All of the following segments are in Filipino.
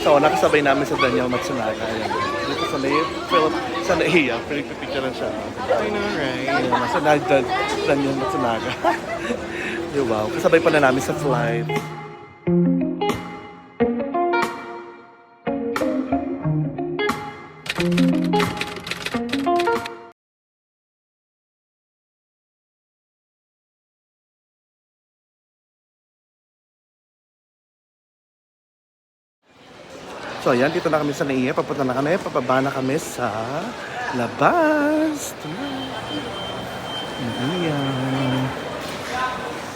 So, nakasabay namin sa Daniel Matsunaga. Ayan. Dito sa Naiya, pinagpipicturean siya. I know, right? Ayan, nasa Daniel Matsunaga. Wow, kasabay pa na namin sa flight. So ayan, dito na kami sa Naiya. Papunta na kami, papaba na kami sa labas. Naiya.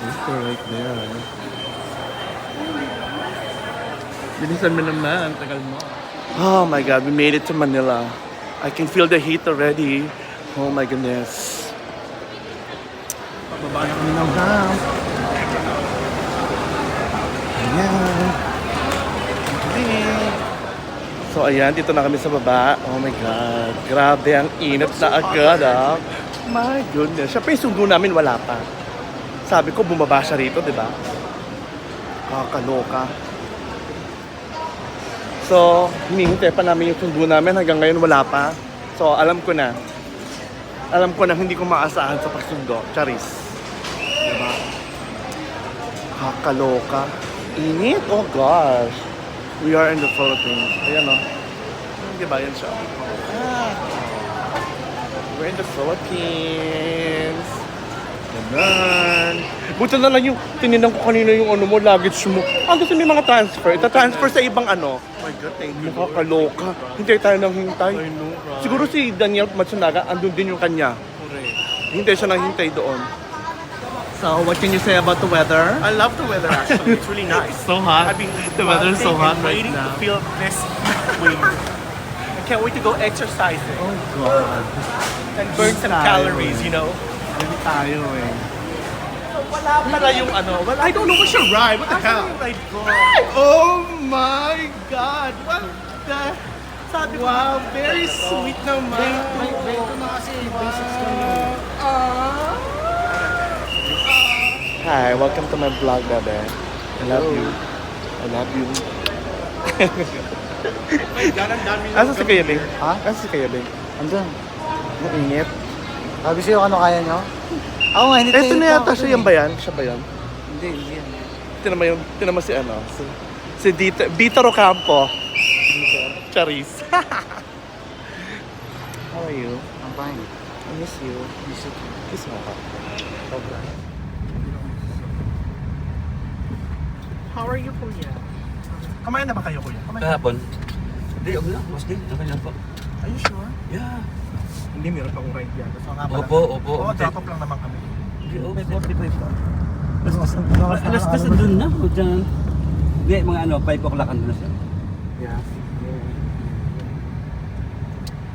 It's right there. Bilisan mo naman, tagal mo. Oh my God, we made it to Manila. I can feel the heat already. Oh my goodness. Pababa na kami ng ramp. Ayan. So ayan, dito na kami sa baba. Oh my God. Grabe ang init na agad ah. My goodness. Siya pa yung sundo namin, wala pa. Sabi ko, bumaba siya rito, di ba? Kakaloka. So, hinihintay pa namin yung sundo namin. Hanggang ngayon, wala pa. So, alam ko na. Alam ko na hindi ko maasahan sa pagsundo. Charis. Diba? Kakaloka. Init? Oh gosh. We are in the Philippines. Ayan o. Diba yan siya? We're in the Philippines. Ganun. Buti na lang yung tininan ko kanina yung ano mo, luggage mo. Gusto may mga transfer. Ita-transfer sa ibang ano. Oh my God, thank you. Nakakaloka. Hintay tayo ng hintay. I know, right? Siguro si Daniel Matsunaga, andun din yung kanya. Correct. Hintay siya ng hintay doon. So, what can you say about the weather? I love the weather actually. It's really nice. So hot. I've been The weather is so hot right waiting now. to feel this wave. I can't wait to go exercising Oh God. and burn some calories, you know. Hindi tayo eh. Wala pala yung ano. Well, I don't know what's your ride. What the hell? Ride ko. Oh my God! What the? Sabi ko, wow, very sweet naman. Ito na kasi, basics lang yun. Hi, welcome to my vlog, bebe. I love you. I love you. Ang dami Asa si Kuya Bing? Ha? Asa si Kuya Bing? Andun. Nainit. Sabi sa'yo ano kaya nyo? Ako nga, hindi Ito na yata siya yan ba yan? Siya ba yan? Hindi, hindi yan. Tinama si ano? Si Dita Rocampo. Charis. How are you? I'm fine. I miss you. Miss you. Kiss mo ka. Sobra. How are you, Kuya? Kumain na ba kayo, Kuya? Kumain na. Kahapon. Hindi, okay lang. Mas di. Okay lang po. Are you sure? Yeah. Hindi, meron pang ride yan. So, nga pala. Opo, opo. Oo, drop off lang naman kami. Hindi, okay. 45 pa. Alas kasi doon na. O dyan. Hindi, mga ano, 5 o'clock andun na siya. Yeah.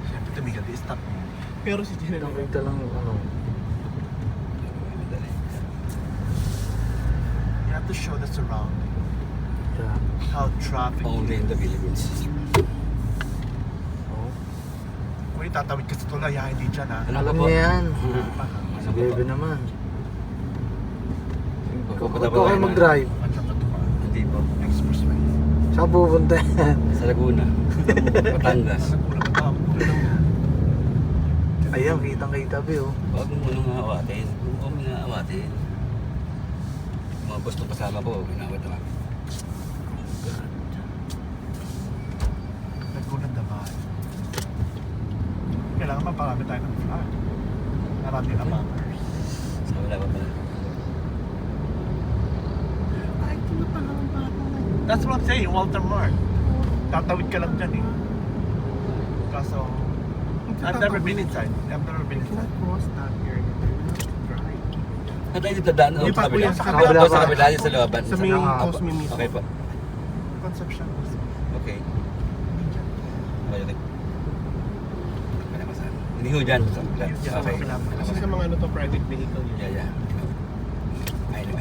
Siyempre, tumigil. Stop. Pero si Jenny lang. Ito lang, ano. You have to show the surrounding. Yeah. How traffic Only in the Philippines. Oh. Kung itatawid ka sa tulay, ha, hindi dyan ha. Alam niya yan. Ano Si Bebe naman. Pupunta Ikaw ba kayo kayo mag-drive. At saka ito pa. Hindi po. Expressway. Saan pupunta yan? Sa Laguna. Batangas. Ayan, kitang-kita, Be, oh. Huwag mo nang awatin. Huwag mo nang awatin. Mga gustong kasama ko, ginawat naman. Nagkunan na ba? Kailangan maparami tayo ng flag. Marami na banners. So wala pa pala. Ay, ito na pala ang bata. That's what I'm saying, Walter Mart. Tatawid ka lang dyan eh. Kaso, I've never been inside. I've never been inside. Cross that area. Saan tayo dito daan? Hindi Sa pa, kabila. kuya, Sa sa kabila. kabila Sa pa. kabila, yung sa looban. Sa may Sa- Cosme mismo. Okay po. Conception. Okay. Okay, okay. Wala pa saan. Hindi ho dyan. Sa kabila. Okay. Kasi sa mga ano to, private vehicle yun. Yeah, yeah. I know.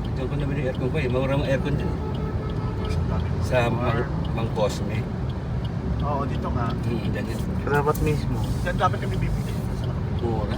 Diyan ko namin yung aircon ko eh. Maurang aircon dyan. Sa Mang Cosme. Oo, dito nga. Dyan yun. Dapat mismo. Diyan dapat kami bibili. Mura.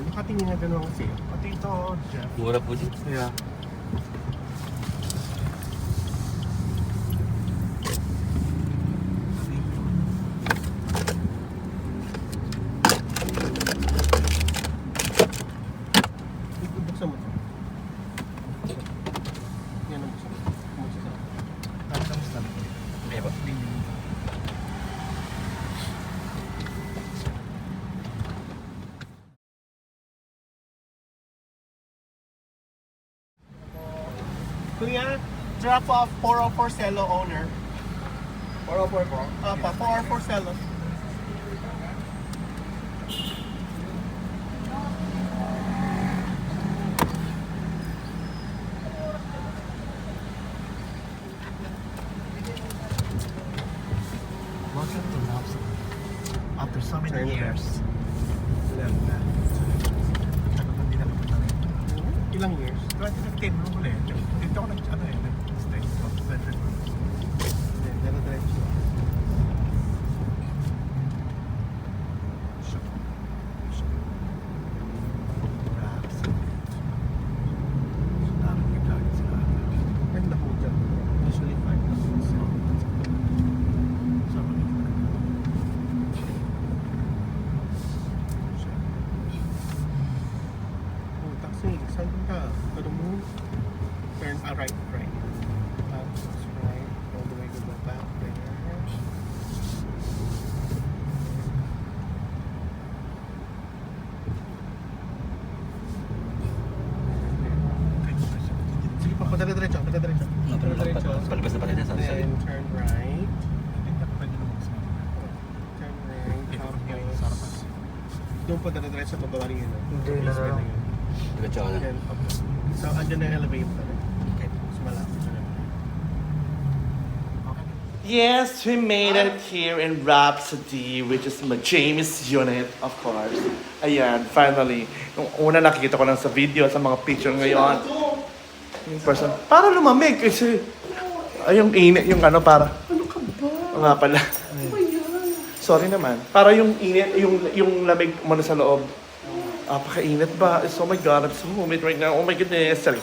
Nakatingin na ganun kasi. Pati ito, Jeff. Mura po dito. Yeah. Buksan mo ito. Yan ang buksan mo. Buksan mo. Tapos lang. Kaya ba? Kuya, drop off 404 Cello owner. 404 po. 404 Cello. Welcome to Lobster. After so many years. Ilang years? 2015 mo ulit. Dito ako nag-stay. Nag-diretso. Ganda po dyan. Usually 5 minutes. Oh, taxi. Saan ka? Pero mo, turn right. That's right. All the way to the back there. Sige pa, padala-diretso. Padala-diretso. Palabas na pala niya sa Then turn right. Turn right. Tapos, doon padala-diretso pababa rin yun. Hindi na lang. Diretso ka na. Yan, okay. So, andyan na yung elevator. Okay. So, malapit na lang. Okay. Yes, we made it here in Rhapsody, which is my James unit, of course. Ayan, finally. Nung una nakikita ko lang sa video, sa mga picture ngayon. Yung person, para lumamig kasi ay yung init, yung ano para. Ano ka ba? O nga pala. Sorry naman. Para yung init, yung lamig mo na sa loob. Apaka-init ba? Oh my God, I'm so humid right now. Oh my goodness. Sorry.